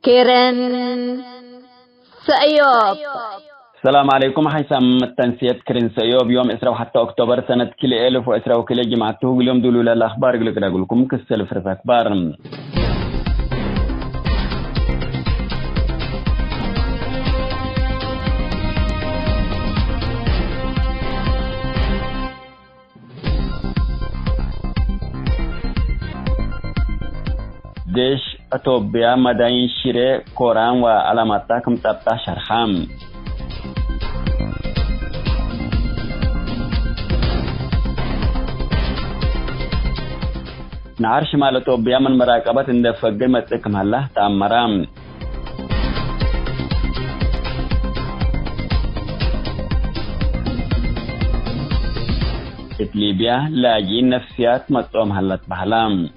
كيرن سأيوب. السلام عليكم. حيثم التنسيق كرين سيوب يوم إسراء حتى أكتوبر سنة كل ألف وإسراء وكل جماعته اليوم دولوا الأخبار يقول لكم كسل فرس أخبار. ديش أتوبيا مدين شيري كوران وعلاماتكم تبتا شرحام. نعر شمال أتوبيا من مراقبة اندفق متكم الله تأمرام. ليبيا لاجئين نفسيات مطعم هلت بحلام.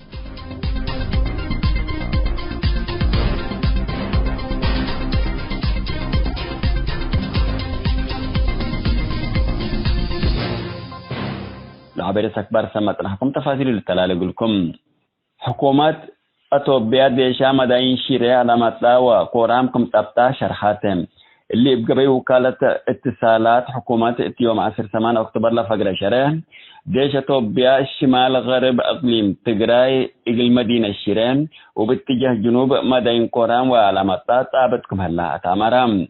عبر سكبر سمت نحكم تفاصيل التلال لكم. حكومة أتوبيا ديشا مدين شيري على مطلع وقرامكم تبتا شرحاتهم اللي بقبي وكالة اتصالات حكومة يوم 10 أكتوبر لفقر شرح ديش أتوبيا الشمال غرب أقليم تقراي إقل مدينة الشيرين وباتجاه جنوب مدين قرام وعلى مطلع تابتكم هلا أتامرام.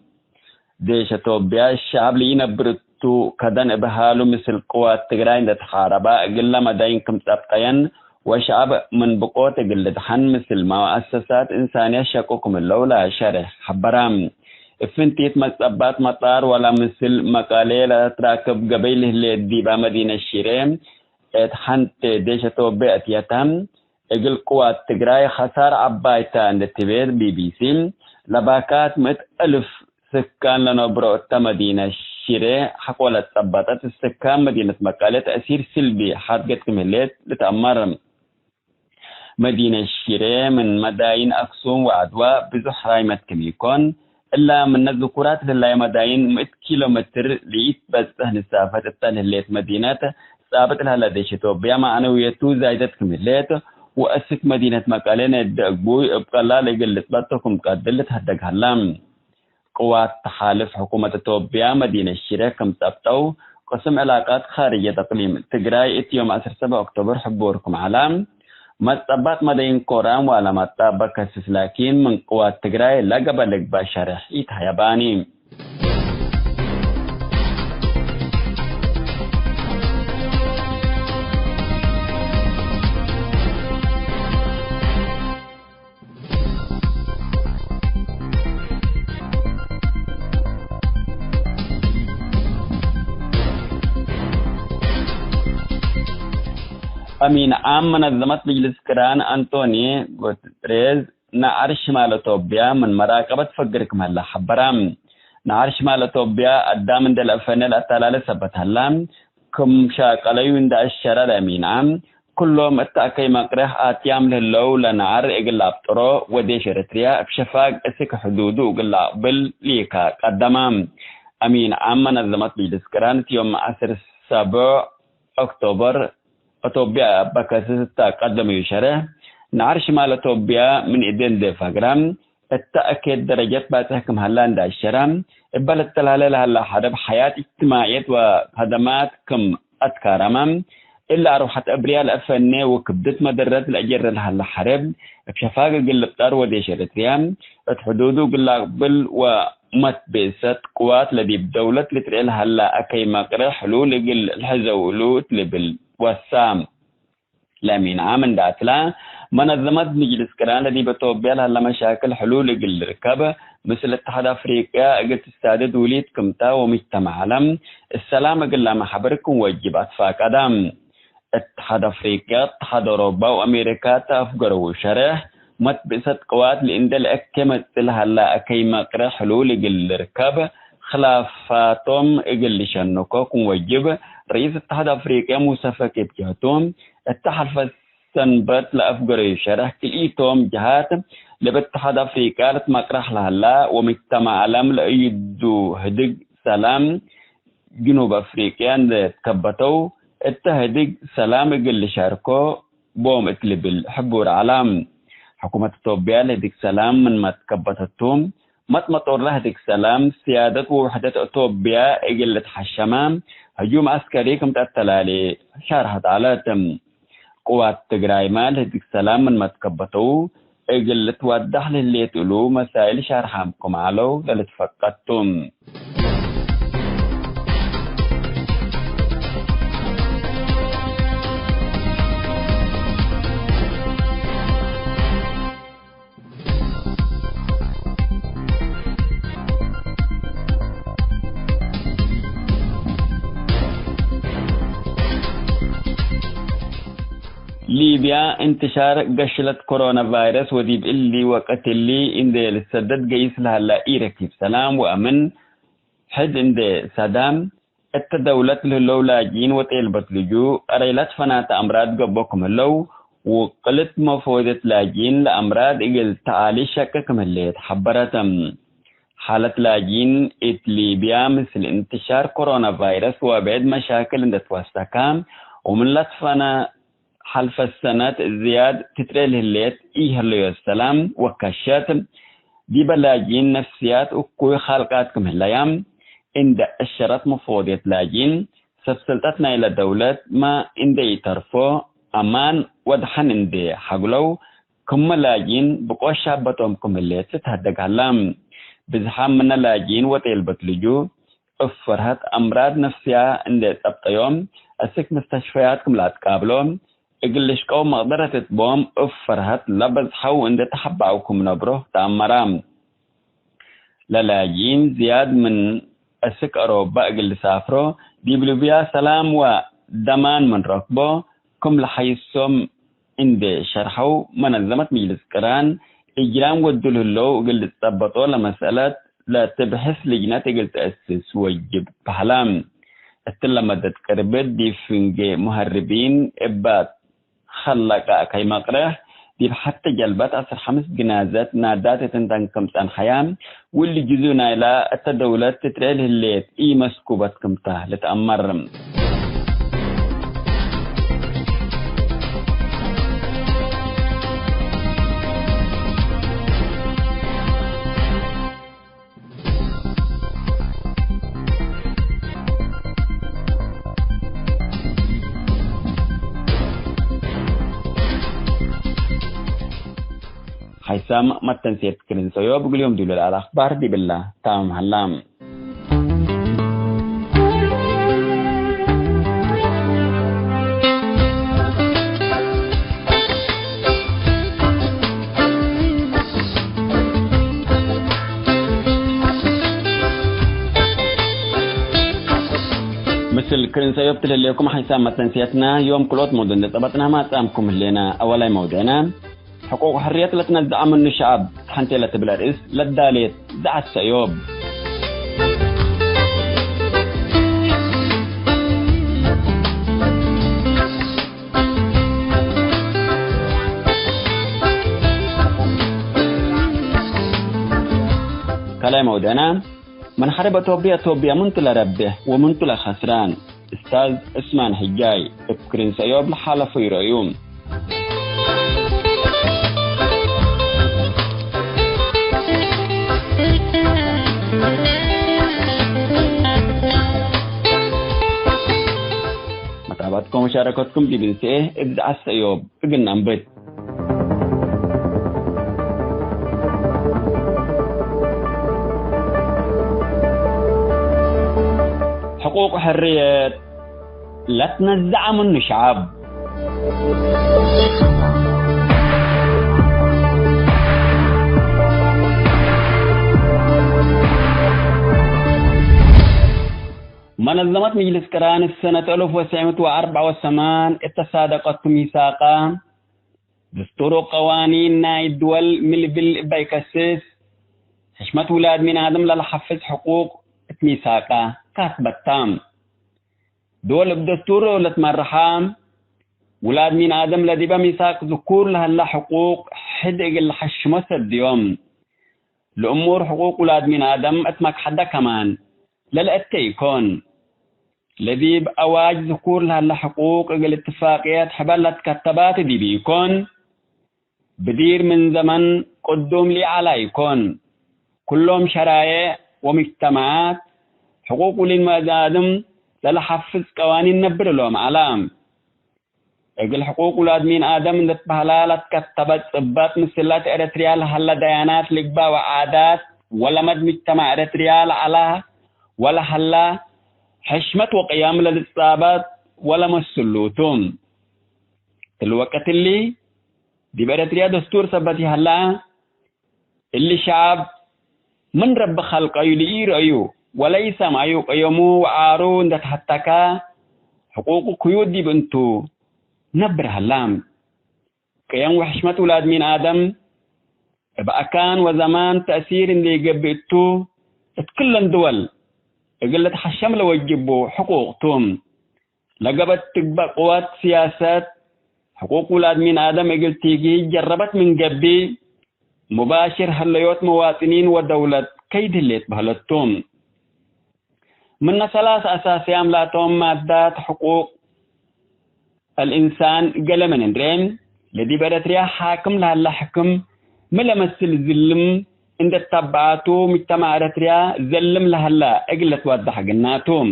ديش أتوبيا الشعب لينبرتو كدن بحالو مثل قوات تقراي تحاربا قل مدين كم تبتين وشعب من بقوة قل دحن مثل مؤسسات إنسانية شكوكم اللولة شرح حبرام. فنتيت مكتبات مطار ولا مثل مقالة لا تراكب قبيله اللي ديبا مدينة الشيرين اتحنت ديش أتوبيا اتيتم اقل قوات تقراي خسار عبايتا عند التبير BBC لباكات 100,000 سكان لنبرو مدينة الشيرين حقولة تثبتت السكان مدينة مقالة تأثير سلبي حادقت كمهلات لتأمر مدينة الشيرين من مداين أكسوم وعدوى بزح رايمة كميكون إلا من الذكورات اللي مداين 100 كيلومتر ليت بس نسافة التنهلات مدينة ثابت لها لديش توبيا معنويته زايدة كمهلات وأسك مدينة مقالة ندقبوي ابقلا لقلت بطكم قدلت هدق هلام. قوات تحالف حكومة توبيا مدينة الشيرين كم تبتو قسم علاقات خارجية تقليم تقراي يوم 17 أكتوبر حبوركم علام مطبات مدين قرام وعلى مطبات كسس لكن من قوات تقراي لقبل لقبا شرح يتحيباني. أمين عام منظمة مجلس كران أنطوني غوتريز نعر شمال توبيا من مراقبة فقركم هلا حبرام. نعر شمال توبيا قدام دل أفنال أتلال سبت هلام كم شاقليون دا الشرع أمين عام كلهم التأكي مقرح آتيام للو لنعر إقل أبطرو وديش رتريا بشفاق اسك حدودو إقل أقبل ليكا قدامام. أمين عام منظمة مجلس كران يوم 17 أكتوبر أتوبيا بكاسة قدم يشره نعر شمال أتوبيا من إدين دفاقرام التأكيد درجات باتحكم هلان دا الشرام إبال التلالة هلا حرب حياة اجتماعية وخدمات كم أتكارمام إلا أروحت أبريال أفنى وكبدت مدرات الأجر هلا حرب بشفاق قلبتار وديش رتريام اتحدودو قلقبل ومتبسط قوات لدي بدولة لتريل هلا أكي مقرح حلول قل الحزولوت لبل وسام لامين عامن داتلا منظمة مجلس كران الذي بتوبيا لها مشاكل حلول الركاب مثل اتحاد أفريقيا أجل تستعدد وليد كمتا ومجتمع عالم السلام أجل لما حبركم واجبات فاقدام اتحاد أفريقيا اتحاد أوروبا وأمريكا تأفقروا شرح متبسط قوات لإندل أكمت لها لا أكيما قرى حلول الركاب خلافاتهم أجل شنكوكم واجب رئيس اتحاد أفريقيا موسى فكي بجهتهم التحالف سنبت لأفقري شرح كليتهم جهات لباتحاد أفريقيا لتمقرح لهلا ومجتمع عالم لأيدو هدق سلام جنوب أفريقيا تكبتو التهدق سلام قل شاركو بوم اتلبل حبور عالم حكومة إثيوبيا لهديك سلام من ما تكبتتهم مطمطور لهديك سلام سيادة وحدة إثيوبيا إجلة حشمام هجوم عسكري كم تأتلالي شارحت على تم قوات تجراي مال هديك سلام من ما تكبتو إجلة توضح للي تقولوا مسائل شارحامكم علو للتفقدتم ليبيا انتشار قشلة كورونا فيروس وديب اللي وقت اللي اند السدد قيس لها لا إيركيب سلام وأمن حد اند سدام التدولة للو لاجين وطيلبت لجو أريلات فنات أمراض قبوكم اللو وقلت مفودة لاجين لأمراض إقل تعالي شككم اللي تحبرتم حالة لاجين ليبيا مثل انتشار كورونا فيروس وبعد مشاكل اند توستكام ومن لطفنا حلف السنة زياد تتريل هليت اللي السلام وكشات دي بلاجين نفسيات وكوي خالقاتكم هلايام عند الشرط مفوضية لاجين سبسلتتنا إلى دولة ما عند يترفو أمان ودحن عند حقلو كم لاجين بقوة شابتهم كم هليت ستهدق هلام بزحام من لاجين وطيل بتلجو افرهت أمراض نفسية عند تبطيوم أسك مستشفياتكم لا تقابلهم إقلش قوم مقدرة تتبوم افرهت لبز حو عند تحبعوكم نبره تأمرام للاجين زياد من أسك أروبا إقل سافرو ديبلو بيا سلام ودمان من ركبو كم لحيثم عند شرحو منظمة مجلس كران إجرام ودله اللو إقل تثبتو لمسألة لا تبحث لجنات إقل تأسس ويجب بحلام التلمة تتكربت دي فنجي مهربين إبات خلقا كي مقره دي حتى جلبات أصر 5 جنازات نادات تنتن كمتان حيام واللي جزونا إلى التدولات تتريل الليت مسكوبات كمتاه لتأمرم حيسام متنسيت كرين سيو بقول يوم دول على أخبار دي بالله تام هلام مثل كرين سيو بتلي لكم حيسام متنسيتنا يوم كلوت مودن طبطنا ما تامكم لنا أولا مودنا حقوق حريات لا تنزع من الشعب حنتي لا تبلا رئيس لا داليت دع السيوب كلام ودنا من حرب توبيا منتلا ربه ومنتلا خسران استاذ اسمان حجاي ابكرين سيوب لحالة في رأيوم متابعتكم ومشاركتكم دي بنسيه ابدع السيوب قلنا نبت حقوق وحريات لا تنزع من شعب منظمة مجلس كران السنة 1984 اتصادقت ميثاقا دستور قوانين الدول ملبل بيكسس حشمة ولاد من آدم للحفظ حقوق ميثاقا كاتب التام دول بدستور لتمرحام ولاد من آدم لديبا ميثاق ذكور لها حقوق حدق الحشمة اليوم لأمور حقوق ولاد من آدم أتمك حدا كمان للأتيكون لذيب أواج ذكور لها حقوق الاتفاقيات حبلت كتبات دي بيكون بدير من زمن قدوم لي على يكون كلهم شرائع ومجتمعات حقوق للمدادم للحفظ قوانين نبر لهم علام اقل حقوق الادمين ادم اندت بحلالات كتبت صبات مسلات اريتريال هلا ديانات لقبا وعادات ولا مد مجتمع اريتريال على ولا هلا حشمة وقيام للإصابات ولا مسلوتهم الوقت اللي دي باريتريا دستور سبتي هلا اللي شعب من رب خلق يلير أيو وليس ما يقيمو وعارو اندت حتكا حقوق قيود دي بنتو نبر هلام قيام وحشمة ولاد من آدم بأكان وزمان تأثير اللي قبئتو اتكلن دول قلت حشم لوجبو حقوقتهم لقبت تقبق قوات سياسات حقوق ولاد من آدم قلت تيجي جربت من قبي مباشر هليوت مواطنين ودولة كيد اللي تبهلتهم من 3 أساسي عملاتهم مادات حقوق الإنسان قال من ندرين الذي بدأت رياح حاكم لها اللحكم ملمسل الزلم عند التبعاتو مجتمع رتريا زلم لها لا اقلت وضح قناتهم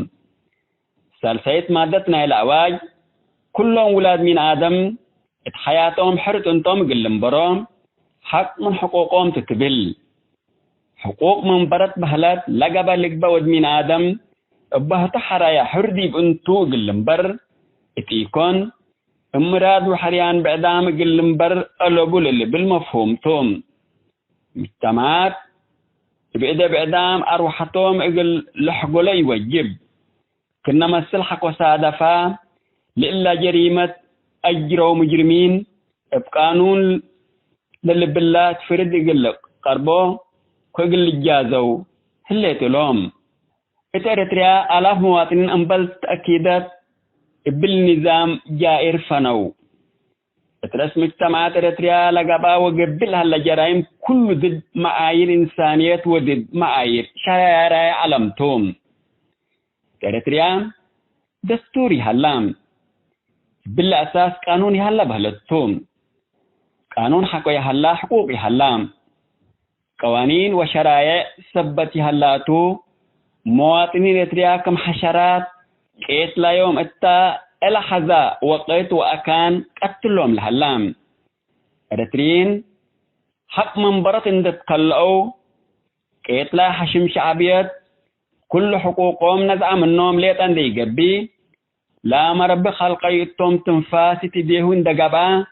سالسيت مادتنا الأواج كلهم ولاد من آدم حياتهم حرت انتم قلم برام حق من حقوقهم تتبل حقوق من برت بهلات لقبا لقبا ود من آدم بهت حرايا حردي بانتو قلم بر اتيكون امراد وحريان بعدام قلم بر قلبوا للي بالمفهوم توم مجتمعات بإذا بعدام أروحتهم اقل لحقوا لي وجب كنا مسل حق وسادفا لإلا جريمة أجروا مجرمين بقانون للي بالله تفرد يقلق قربو كوغل الجازو هليت لهم اتريتريا آلاف مواطنين انبل تأكيدات بالنظام جائر فنو اترس مجتمعات اريتريا لقبا وقبلها لجرائم كل ضد معايير انسانيات وضد معايير شرائع علمتهم اريتريا دستوري هلام بالاساس قانوني هلا بهلتهم قانون حقوقي هلا حقوقي هلام قوانين وشرائع سبتي هلاتو مواطنين اريتريا كم حشرات كيت لا يوم اتا إلى حذا وقيت وأكان قتلهم الهلام اريتريين حق منبرة اندت قلعو كيت لا حشم شعبيات كل حقوقهم نزع منهم ليتان دي قبي لا مرب خلقيتهم تنفاسي تديهون دقبا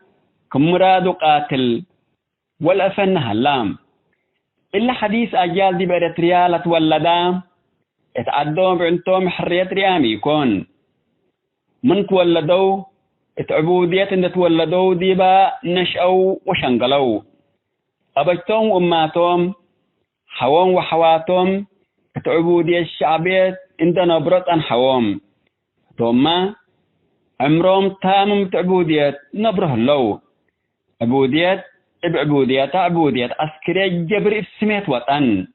كمرادو قاتل والأفن هلام إلا حديث أجيال دي باريتريا لتولدا اتعدوا بعنتهم حرية ريامي يكون من تولدوا اتعبودية ان تولدوا ديبا نشأوا وشنقلوا أبجتهم وأماتهم حوام وحواتهم اتعبودية الشعبية عند نبرت عن حوام ثم عمرهم تامم تعبودية نبره اللو عبودية بعبودية عبودية عسكرية جبر اسميت وطن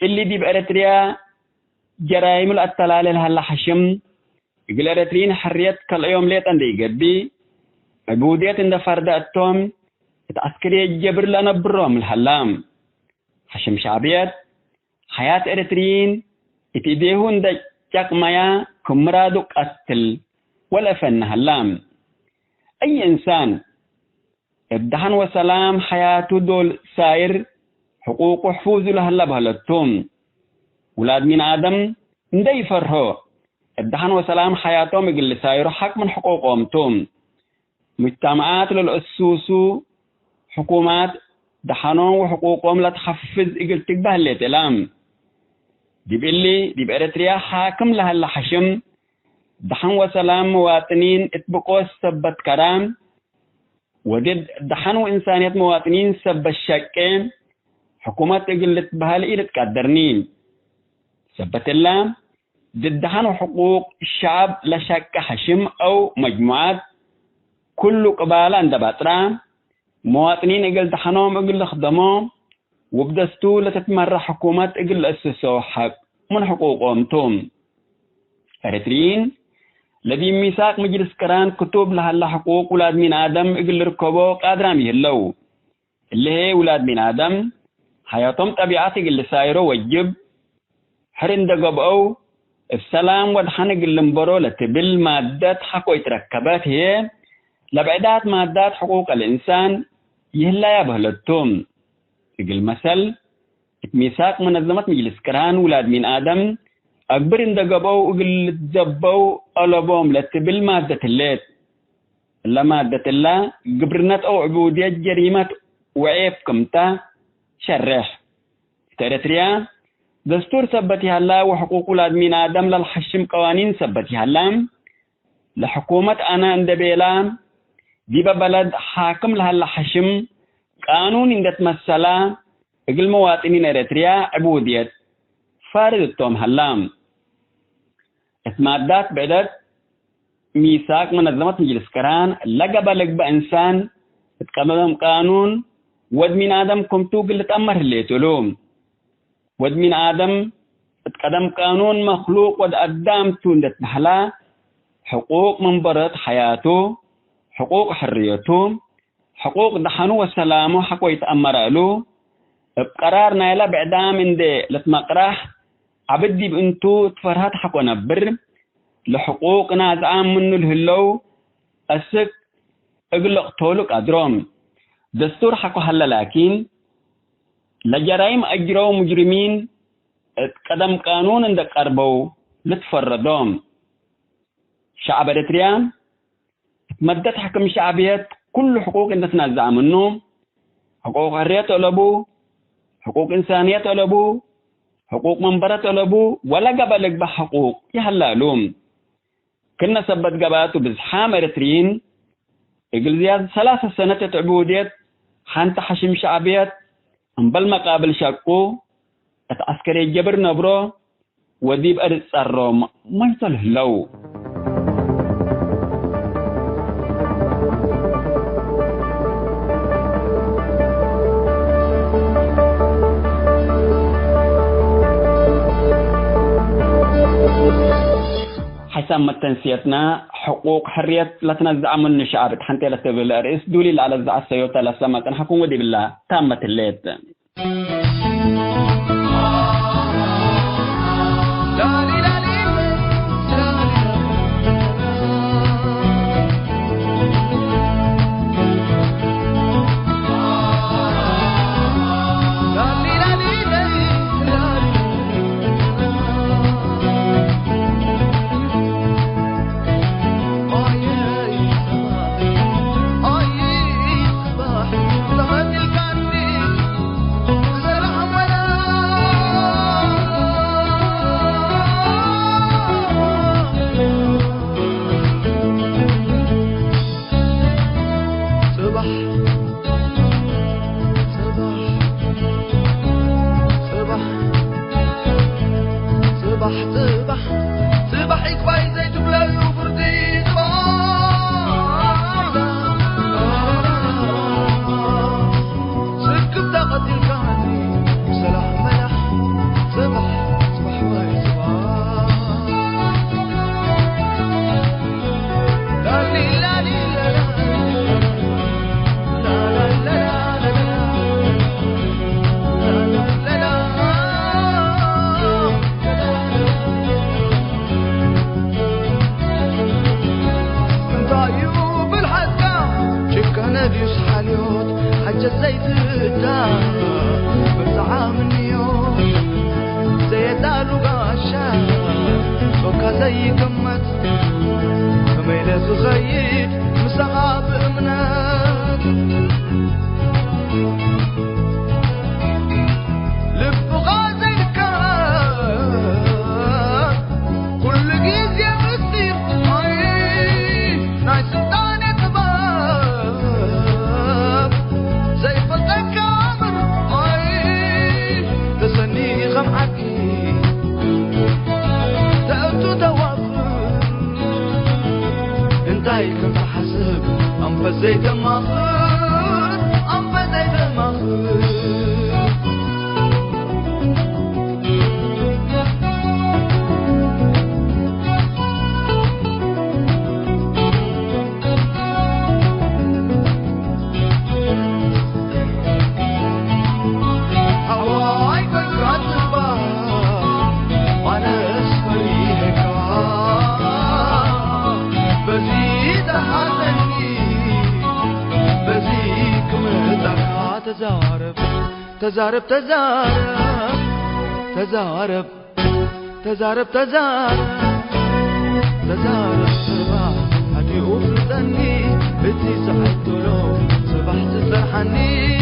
اللي دي بأريتريا جرائم الأطلال هلا حشم يقول اريتريين حريت كل يوم ليت عندي قبي عبودية عند فرد التوم عسكرية جبر لنا برام الهلام حشم شعبيات حياة اريتريين اتديهون دا جاك مايا كمرادو قتل ولا فن هلام اي انسان ابدحن وسلام حياته دول ساير حقوق وحفوظ لهلا بهلتهم ولاد من آدم ندي فرهو ابدحن وسلام حياتهم يقل سايرو حق من حقوقهم توم مجتمعات للأسوسو حكومات دحنون وحقوقهم لا تحفز يقل تقبه اللي تلام دي بأريتريا حاكم لها اللحشم دحن وسلام مواطنين اتبقوا سبت كرام ودد دحن وإنسانية مواطنين سب الشاكين حكومات يقل تبهال إلى تقدرنين سبت اللام ضدهن حقوق الشعب لا شك حشم أو مجموعات كل قبالة عند بطرة مواطنين اقل دحنهم اقل خدمهم وبدستو لتتمر حكومات اقل أسسوا حق من حقوقهم توم اريتريين لدي ميثاق مجلس كران كتب لها حقوق ولاد من آدم إقل ركبو قادرام يهلو اللي هي ولاد من آدم حياتهم طبيعتي اللي سايرو وجب حرين دقبو السلام ودحنق اللي لتبل مادات حقو يتركبات هي لبعدات مادات حقوق الإنسان يهلا يبهلتهم يقول مثل ميثاق منظمة مجلس كران ولاد من آدم أكبر اندقبوا وقل تزبوا ألبهم لتبل مادة الليت لا مادة الله قبرنات أو عبودية جريمة وعيب كمتا شرح تريتريا دستور ثبتها الله وحقوق ولاد من آدم للحشم قوانين ثبتها الله لحكومة أنا اندبيلا ديبا بلد حاكم لها الحشم قانون اندت مسلا اقل مواطنين اريتريا عبودية فارد التوم هلام اسمادات بعدد ميثاق منظمة مجلس كران لقب لقب إنسان اتقدم قانون ود من آدم كمتو قلت أمر اللي تلوم ود من آدم اتقدم قانون مخلوق ود أدام توندت محلا حقوق منبرة حياته حقوق حريته حقوق دحنو وسلامه حقو يتأمر له بقرار نايلا بعدام اندي لتمقرح عبدي بانتو تفرهات حقو نبر لحقوق نازعام منو الهلو أسك اقلق طولك أدروم دستور حقو هلا لكن لجرائم أجرو مجرمين قدم قانون اندك قربو لتفردوم شعب اريتريا مدت حكم شعبيات كل حقوق اندك تنازع منه حقوق حرية طلبو حقوق إنسانية طلبو حقوق منبرة طلبو ولا قبلك بحقوق يهلالوم كنا سبت قباتو بزحام اريتريين يقول زياد 3 سنة عبودية حانت حشم شعبيات انبال مقابل شاكو اتعسكري جبر نبرو وديب ارد صارو ما يصله لو حسام التنسيتنا حقوق حرية لا تنزع من شعب حنتي لا تبل رئيس دولي على الزع السيوطة لسما كان حكومة دي بالله تامة الليت صباح تزارب تزارب تزارب تزارب تزارب تزارب صباح هدي وفردني بتي صحت له صباح تفرحني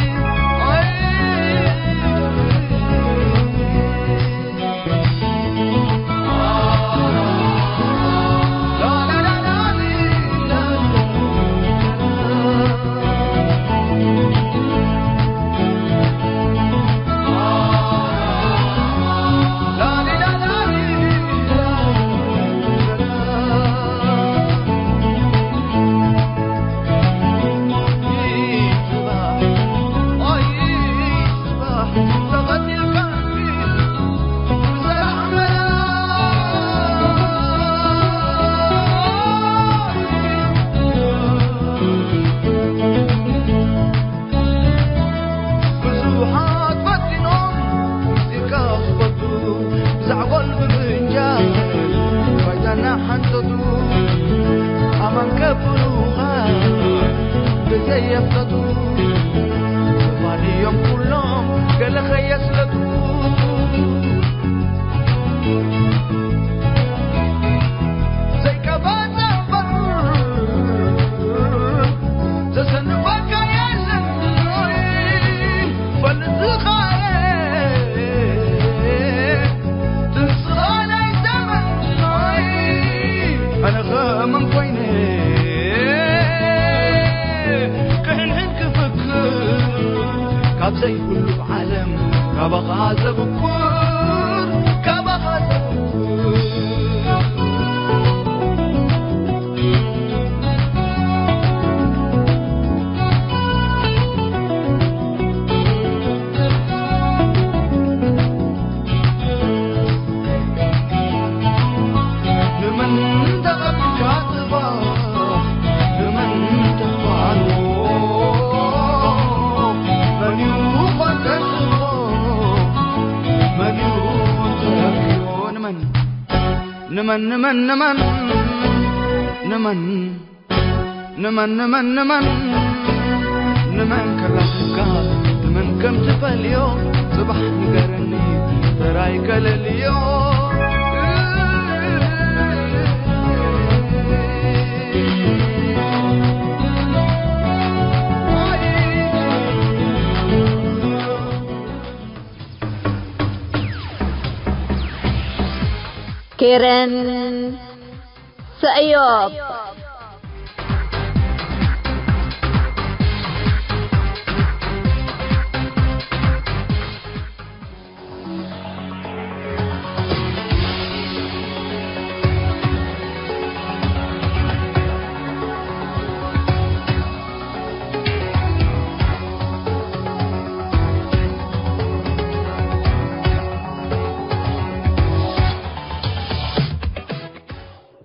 نمن نمن نمن نمن نمن نمن نمن نمن كرهك نمن كم تبى اليوم صبح نقرني ترايك لليوم Karen Sayop.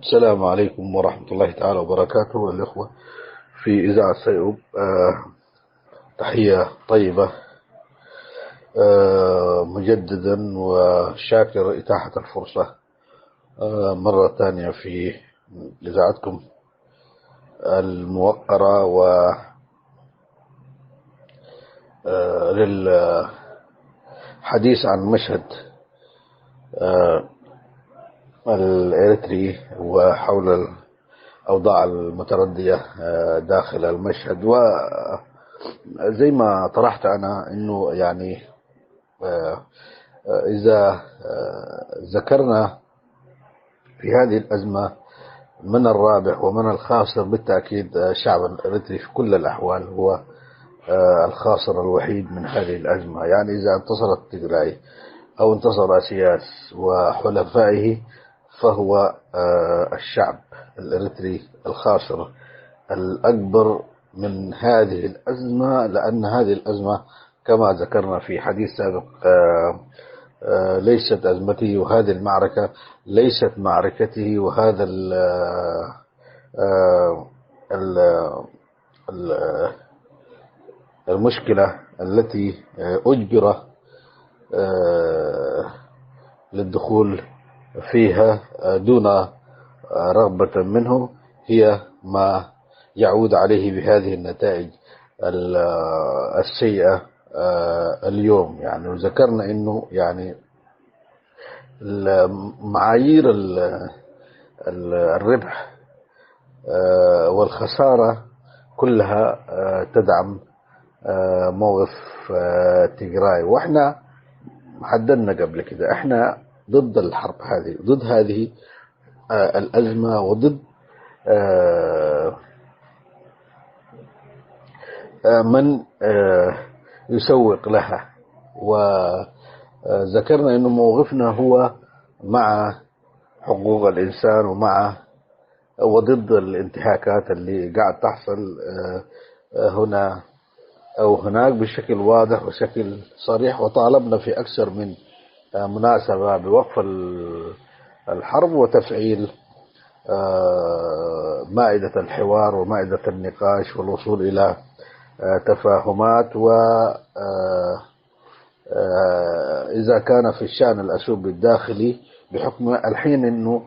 السلام عليكم ورحمة الله تعالى وبركاته. الإخوة في إذاعة سيئوب، تحية طيبة مجددا، وشاكر إتاحة الفرصة مرة ثانية في إذاعتكم الموقرة للحديث عن مشهد الإريتري وحول الأوضاع المتردية داخل المشهد. وزي ما طرحت أنا أنه يعني إذا ذكرنا في هذه الأزمة من الرابح ومن الخاسر، بالتأكيد الشعب الإريتري في كل الأحوال هو الخاسر الوحيد من هذه الأزمة. يعني إذا انتصرت تيغراي أو انتصر سياس وحلفائه فهو الشعب الإريتري الخاسر الأكبر من هذه الأزمة، لأن هذه الأزمة كما ذكرنا في حديث سابق ليست أزمته، وهذه المعركة ليست معركته، وهذا المشكلة التي أجبر للدخول فيها دون رغبة منه هي ما يعود عليه بهذه النتائج السيئة اليوم يعني. وذكرنا انه يعني معايير الربح والخسارة كلها تدعم موقف تيغراي. واحنا حددنا قبل كده احنا ضد الحرب هذه، ضد هذه الأزمة، وضد من يسوق لها. وذكرنا انه موقفنا هو مع حقوق الإنسان وضد الانتهاكات اللي قاعد تحصل هنا أو هناك بشكل واضح وشكل صريح. وطالبنا في أكثر من مناسبة بوقف الحرب وتفعيل مائدة الحوار ومائدة النقاش والوصول إلى تفاهمات. إذا كان في الشأن الأسوب الداخلي بحكم الحين أنه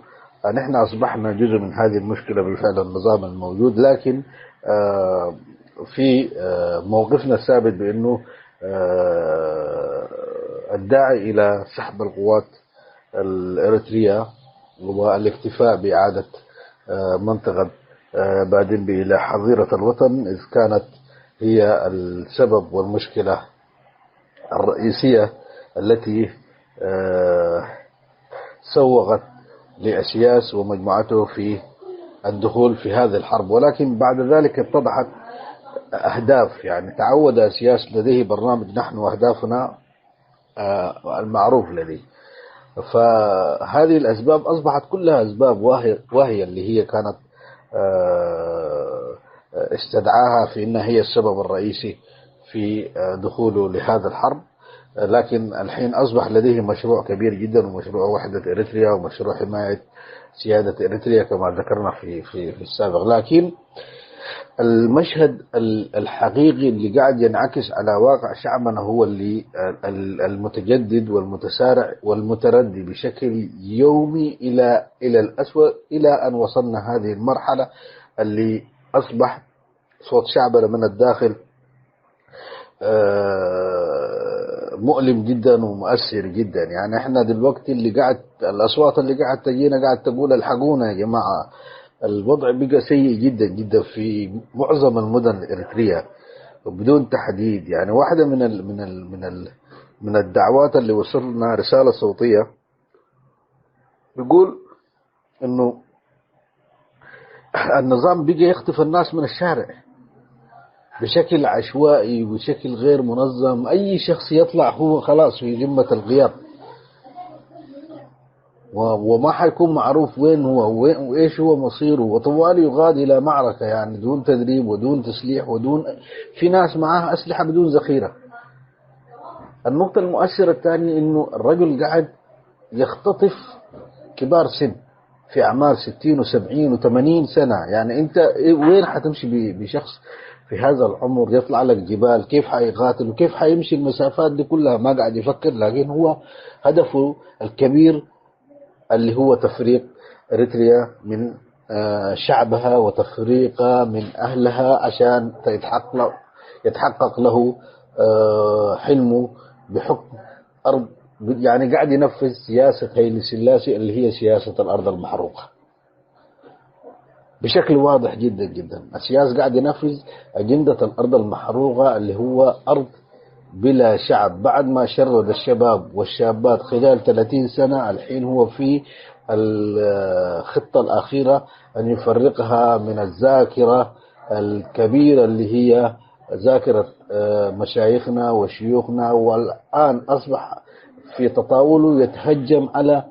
نحن أصبحنا جزء من هذه المشكلة بالفعل النظام الموجود، لكن في موقفنا الثابت بأنه الداعي إلى سحب القوات الإريترية والاكتفاء بإعادة منطقة بادنبي إلى حظيرة الوطن إذ كانت هي السبب والمشكلة الرئيسية التي سوغت لأسياس ومجموعته في الدخول في هذه الحرب. ولكن بعد ذلك اتضحت أهداف، يعني تعود أسياس لديه برنامج نحن وأهدافنا المعروف لديه. فهذه الأسباب أصبحت كلها أسباب واهية اللي هي كانت استدعاها في أنها هي السبب الرئيسي في دخوله لهذا الحرب. لكن الحين أصبح لديه مشروع كبير جدا، ومشروع وحدة إريتريا، ومشروع حماية سيادة إريتريا كما ذكرنا في السابق. لكن المشهد الحقيقي اللي قاعد ينعكس على واقع شعبنا هو اللي المتجدد والمتسارع والمتردي بشكل يومي إلى الأسوأ، إلى أن وصلنا هذه المرحلة اللي أصبح صوت شعبنا من الداخل مؤلم جدا ومؤثر جدا. يعني احنا دلوقتي الأصوات اللي قاعد تجينا قاعد تقول الحقونا يا جماعة. الوضع بقى سيء جدا جدا في معظم المدن الإريترية وبدون تحديد. يعني واحدة من الدعوات اللي وصلنا رسالة صوتية بيقول انه النظام بقى يخطف الناس من الشارع بشكل عشوائي وبشكل غير منظم. اي شخص يطلع هو خلاص في ذمة الغياب، وما حيكون معروف وين هو وايش هو مصيره، وطوال يغاد الى معركة يعني دون تدريب ودون تسليح في ناس معاها اسلحة بدون ذخيرة. النقطة المؤثرة الثانية انه الرجل قاعد يختطف كبار سن في اعمار 60 و70 و80 سنة. يعني انت وين حتمشي بشخص في هذا العمر يطلع لك جبال؟ كيف حيقاتل وكيف حيمشي المسافات دي كلها؟ ما قاعد يفكر. لكن هو هدفه الكبير اللي هو تفريق إريتريا من شعبها وتفريقها من أهلها عشان يتحقق له حلمه بحكم أرض. يعني قاعد ينفذ سياسة هيلي سلاسي اللي هي سياسة الأرض المحروقة بشكل واضح جدا جدا. السياسة قاعد ينفذ أجندة الأرض المحروقة اللي هو أرض بلا شعب. بعد ما شرد الشباب والشابات خلال 30 سنة الحين هو في الخطة الأخيرة أن يفرقها من الذاكرة الكبيرة اللي هي ذاكرة مشايخنا وشيوخنا. والآن أصبح في تطاوله يتهجم على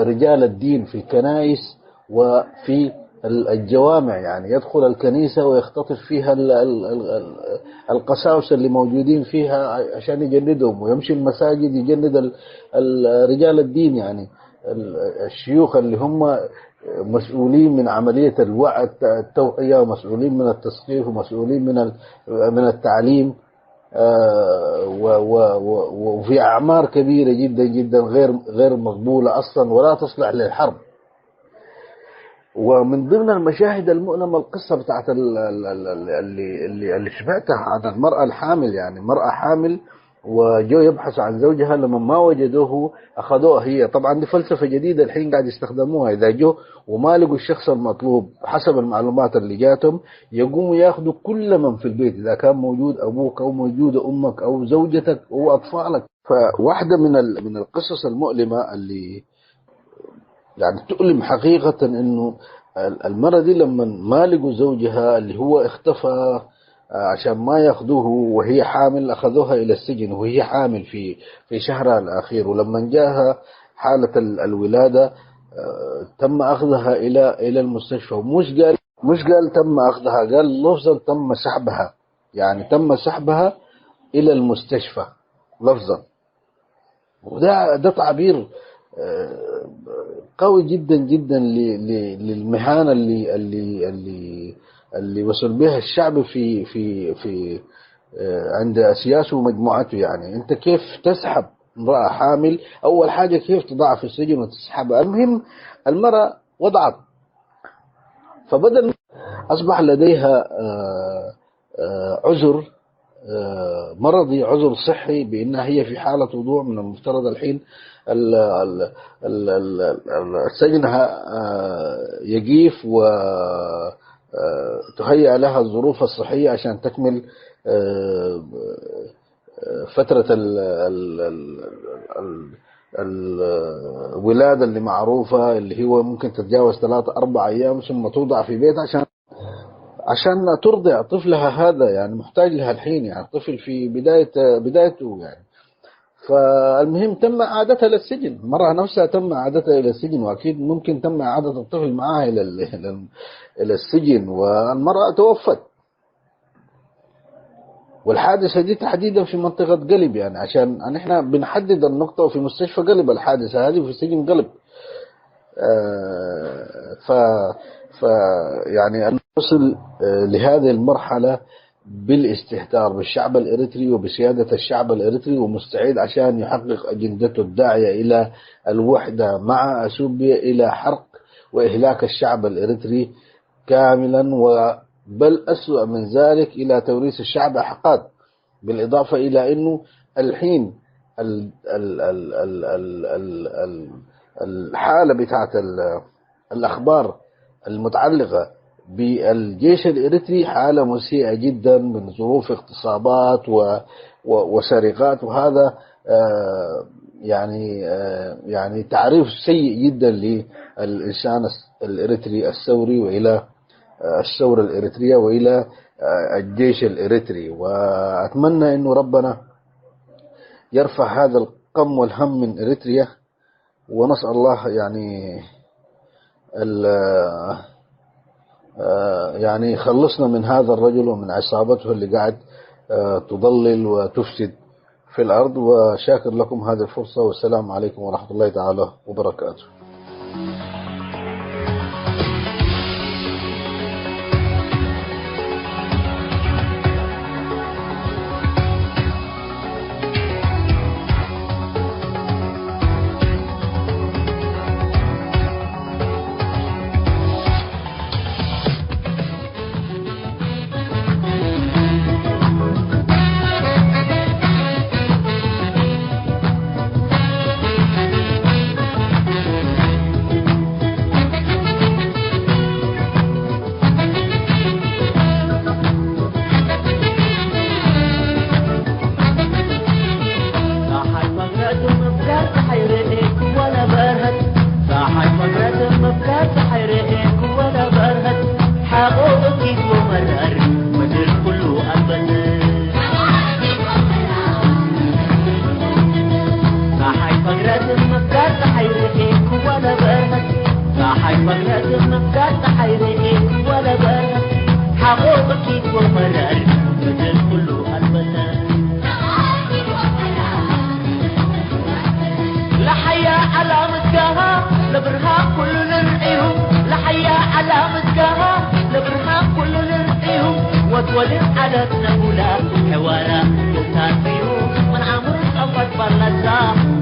رجال الدين في الكنائس وفي الجوامع. يعني يدخل الكنيسة ويختطف فيها القساوسة اللي موجودين فيها عشان يجندهم، ويمشي المساجد يجند رجال الدين. يعني الشيوخ اللي هم مسؤولين من عملية الوعي التوعية ومسؤولين من التثقيف ومسؤولين من التعليم وفي أعمار كبيرة جدا جدا غير مقبولة أصلا ولا تصلح للحرب. ومن ضمن المشاهد المؤلمة القصة بتاعت اللي سمعتها عن المرأة الحامل، يعني مرأة حامل وجو يبحث عن زوجها، لما ما وجدوه أخذوها هي. طبعا دي فلسفة جديدة الحين قاعد يستخدموها، إذا جو وما لقوا الشخص المطلوب حسب المعلومات اللي جاتهم يقوموا ياخذوا كل من في البيت، إذا كان موجود أبوك أو موجودة أمك أو زوجتك أو أطفالك. فواحدة من القصص المؤلمة اللي يعني تؤلم حقيقة إنه المرة دي لما ما لقوا زوجها اللي هو اختفى عشان ما ياخذوه وهي حامل، أخذوها إلى السجن وهي حامل في شهرها الأخير. ولما جاءها حالة الولادة تم أخذها إلى المستشفى. مش قال تم أخذها، قال لفظا تم سحبها، يعني تم سحبها إلى المستشفى لفظا. وده تعبير قوي جدا جدا للمهانة اللي وصل بها الشعب في عند سياسه ومجموعته. يعني انت كيف تسحب امرأة حامل؟ اول حاجة كيف تضعها في السجن وتسحبها؟ المهم المرأة وضعت، فبدل اصبح لديها عذر مرضي، عذر صحي، بانها هي في حالة وضوع. من المفترض الحين سجنها يجيف وتهيأ لها الظروف الصحية عشان تكمل فترة الولادة اللي معروفة، اللي هو ممكن تتجاوز 3-4 أيام، ثم توضع في بيت عشان ترضع طفلها. هذا يعني محتاج لها الحين، يعني طفل في بدايته يعني. فالمهم تم إعادتها للسجن، المرأة نفسها تم إعادتها إلى السجن، وأكيد ممكن تم إعادة الطفل معها إلى السجن، والمرأة توفت. والحادثة دي تحديدا في منطقة قلب، يعني عشان احنا بنحدد النقطة في مستشفى قلب، الحادثة هذه في سجن قلب. يعني أن نصل لهذه المرحلة بالاستهتار بالشعب الإريتري وبسيادة الشعب الإريتري، ومستعد عشان يحقق أجندته الداعية إلى الوحدة مع أثيوبيا إلى حرق وإهلاك الشعب الإريتري كاملا، بل أسوأ من ذلك إلى توريث الشعب حقاد. بالإضافة إلى أنه الحين الحالة بتاعت الأخبار المتعلقة بالجيش الإريتري حالة مسيئة جدا من ظروف اغتصابات وسرقات، وهذا يعني تعريف سيء جدا للإنسان الإريتري الثوري وإلى الثورة الإريترية وإلى الجيش الإريتري. وأتمنى أنه ربنا يرفع هذا القم والهم من إريتريا، ونسأل الله يعني يخلصنا من هذا الرجل ومن عصابته اللي قاعد تضلل وتفسد في الأرض. وشاكر لكم هذه الفرصة، والسلام عليكم ورحمة الله تعالى وبركاته.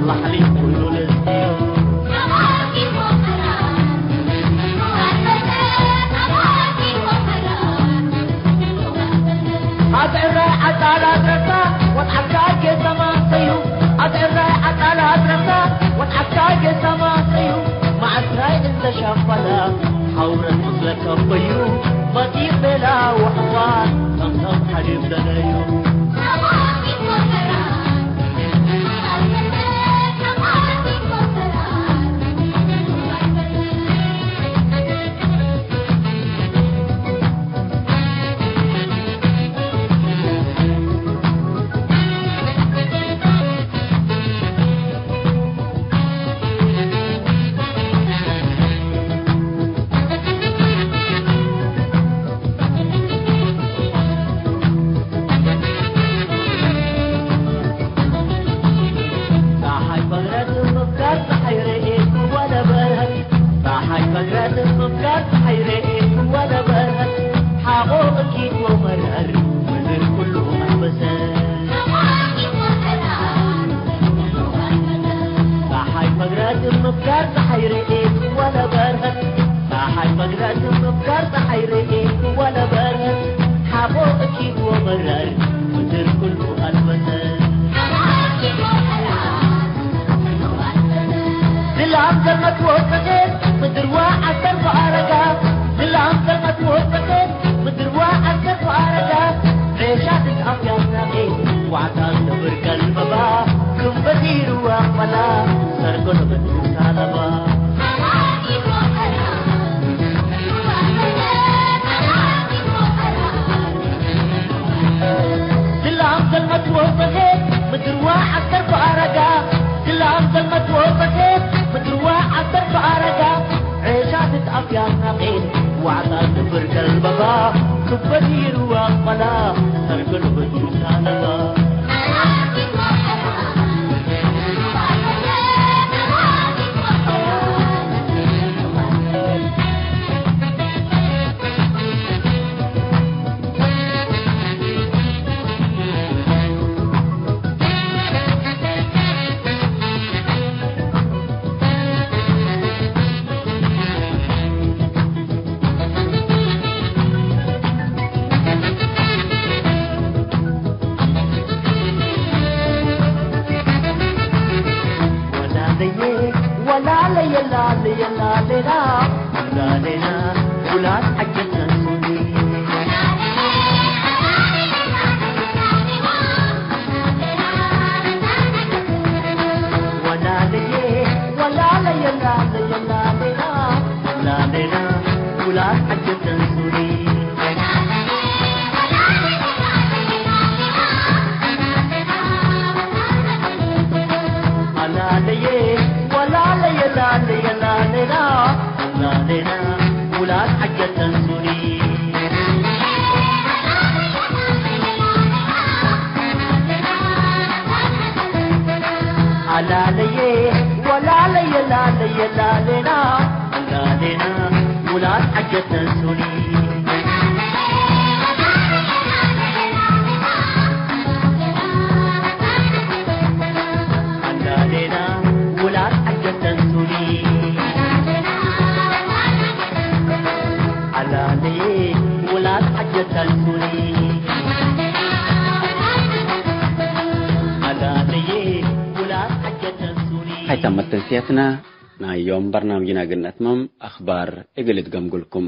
لحلي كله للسيوم حورة مطلق أبيو بدي بلا وحوان تنصب حريب دنيو تنسيتنا نا يوم برنامجنا قلنا أتمم أخبار إقلت قمقلكم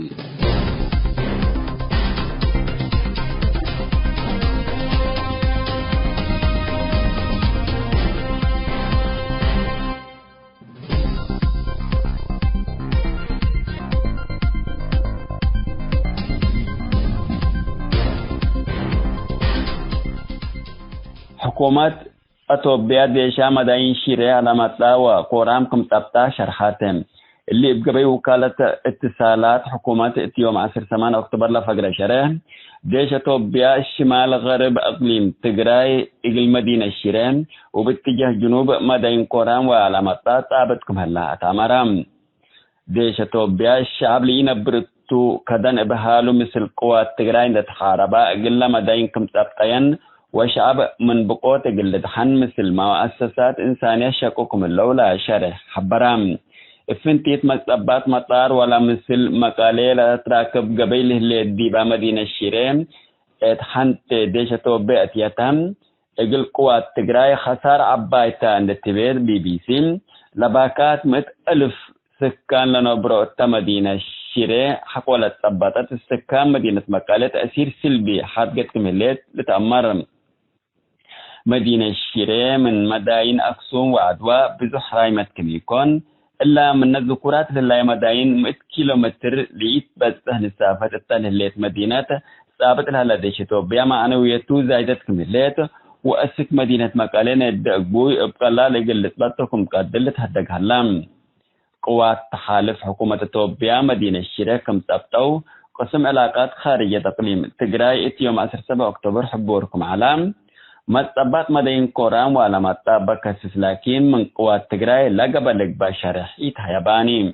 حكومات أتوبيا ديشا مداين شيري على مطلع وقرام كم تبتا شرحاتهم اللي بقبي وكالة اتصالات حكومة يوم 10 أكتوبر لفقر شرح ديش أتوبيا شمال غرب أقليم تقراي إقل مدينة الشيرين وباتجاه جنوب مداين قرام وعلى مطلع تابتكم هلا أتامرام ديش أتوبيا الشعب لينا برتو كدن بحالو مثل قوات تقراي نتخاربا إقل مداين كم تبتين وشعب من بقوة قلت حن مثل مؤسسات إنسانية شكوكم اللولة شرح حبرام افنتيت مكتبات مطار ولا مثل مقالة لا تراكب قبيله اللي ديبا مدينة الشيرين اتحنت ديشة توبئة يتم اقل قوات تقراي خسار عبايتا عند التبير BBC لباكات 100,000 سكان لنبرو مدينة الشيرة حقولة تثبتت السكان مدينة مكالة تأثير سلبي حادقة كمليت لتأمر مدينة الشيرة من مداين أكسوم وعدوى بزح رايمة كميكون إلا من الذكورات لله مداين 100 كيلومتر ليت بزه نسافة التنهليت مدينة ثابت لها لديش توبيا معنويته زايدة كمليت وأسك مدينة مكالة ندق بوي ابقى الله لقلت بطكم قدلت هدق هلام قوات تحالف حكومة توبيا مدينة الشيرة كم تبتو قسم علاقات خارجية تقليم تقراي يوم 7 أكتوبر حبوركم علام متابات مدين كورام ولا متابة كسس لكن من قوات تقراي لقب لقبا شرح يتهيباني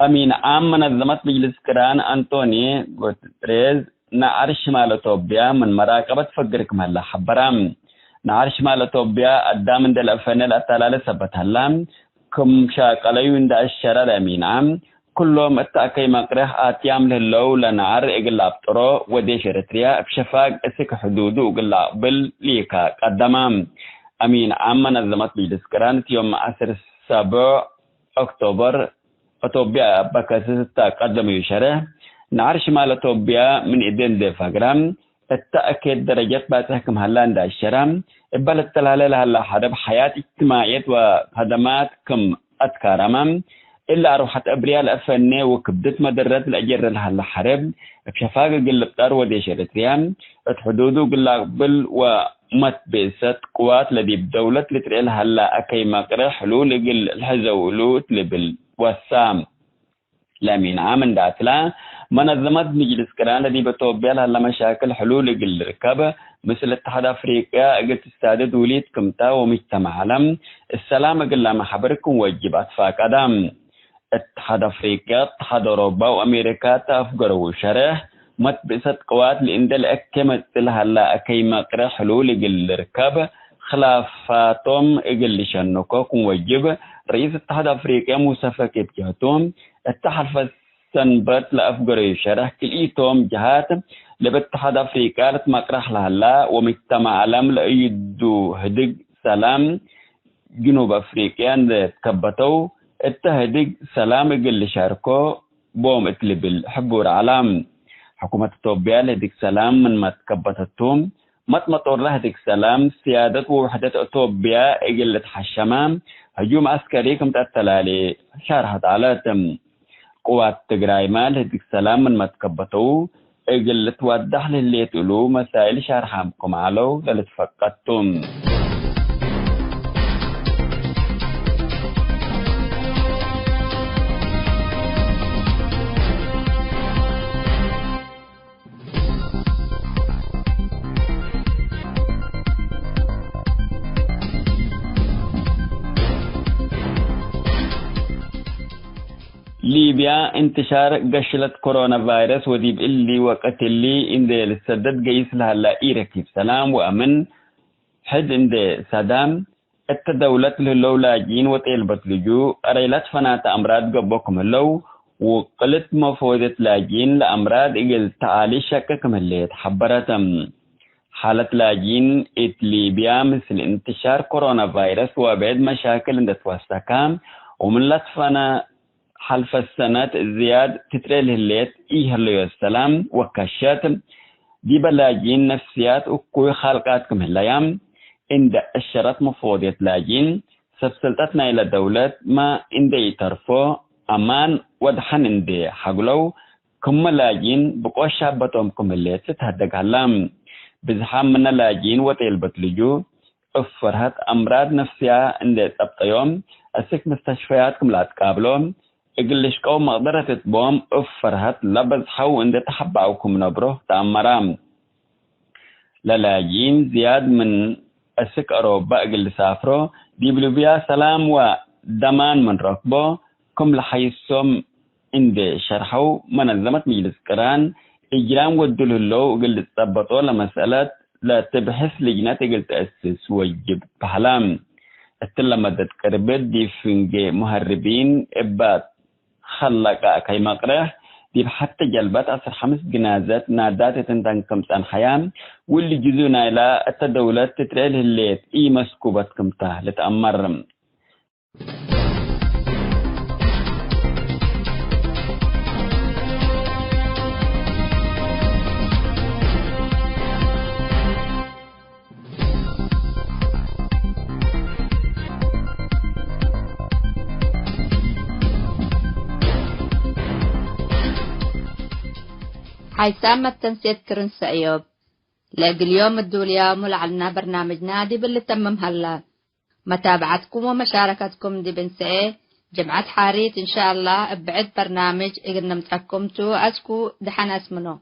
أمين عام منظمة مجلس كران أنتوني غوتريز نعرش مال توبيا من مراقبة فقرك مهلا حبرام نعرش مال توبيا قدام دل أفنال أتلال سبت هلام كم شاقليون دا الشرع الأمين عام كلهم التأكي مقرح آتيام لهلو لنعر إقل أبطرو وديش رتريا بشفاق اسك حدودو إقل أقبل ليكا قدامام أمين عام منظمة مجلس كران يوم 7 أكتوبر توبيا بكاسة تقدم يشرح نعرش مال توبيا من إدين دي فاقرام التأكيد درجات باتحكم هلان دا الشرام إبال التلالة لهلا حرب حياة اجتماعية وخدمات كم أتكارمام إلا أروحت أبرياء الأفنى وكبدت مدرات الأجر لهلا حرب بشفاق قلبتار وديش رتريام الحدود قلبل ومت بيست قوات لدي بدولة لتريل هلا أكي مقرح حلول الحزولوت لبل والسام لامين عامن داتلا منظمة مجلس كران الذي بتوبيا لها مشاكل حلول الركاب مثل اتحاد أفريقيا قلت استعداد وليد كمتا ومجتمع عالم السلام قل ما حبركم واجبات فاقدام اتحاد أفريقيا اتحاد أوروبا وأمريكا تافقروا شرح متبسط قوات لإندل أكمت لها لا أكيما قرى حلول الركاب خلافاتهم اقل شنوكوكم وجب رئيس اتحاد افريقيا موسى فكي بجهتهم اتحاد فسنبت لافقر يشرح كليتهم جهات لباتحاد افريقيا لتمقرح لهلا ومجتمع عالم لأيدو هدق سلام جنوب افريقيا تكبتو اتهدق سلام اقل شاركو بوم اتلب الحبور عالم حكومة توبيا لهدق سلام من ما تكبتتهم مطمطور لهدك سلام سيادة ووحدة أوتوبيا إقلة حشمام هجوم عسكري كم تأتلالي شارحت على تم قوات تقراي مال هدك سلام من متكبتو إقلة ودح للي تقولو مسائل شارحامكم علو للتفقدتم ليبيا انتشار قشلة كورونا فيروس وديب اللي وقت اللي اندي للسدد قيس لها لا إيركيب سلام وأمن حد اندي سادام التدولة للو لاجين وطيلبت لجو أريلات فنات أمراض قبوكم اللو وقلت مفودة لاجين لأمراض إقل تعالي شككم اللي تحبرتم حالة لاجين ليبيا مثل انتشار كورونا فيروس وبعد مشاكل اندي توسكام ومن لطفنا حلف السنة زياد تتريل هليت هليو السلام وكشات دي بلاجين نفسيات وكوي خالقاتكم هلايام عند الشرط مفوضية لاجين سبسلتتنا إلى دولة ما عند يترفو أمان ودحن عند حقلو كم لاجين بقوة شابتهم كم هليت ستهدق هلام بزحام من لاجين وطيلبت لجو افرهت أمراض نفسية عند تبطيوم أسك مستشفياتكم لا تقابلهم إقلش قوم مقدرة تتبوم افرهت لبز حو عند تحبعوكم نبره تأمرام للاجين زياد من أسك أوروبا إقل سافرو ديبلو بيا سلام ودمان من ركبو كم لحيثم عند شرحو منظمة مجلس كران إجرام ودله اللو إقل تثبتو لمسألة لا تبحث لجنات إقل تأسس ويجب بحلام التلمدت كربت دي فنجي مهربين إبات خلقا كي مقره دي حتى جلبات أصر 5 جنازات نادات تنتن كمتان حيام واللي جزونا إلى التدولات تتريل الليت إي مسكوبات كمتاه لتأمر حيثام التنسيت كرن سعيوب لاقي اليوم الدوليا ملعلنا برنامج نادي باللي تمم هلا متابعتكم ومشاركتكم دي بنسئ جمعة حاريت إن شاء الله بعد برنامج إقنا متحكمتو أسكو دحن اسمنو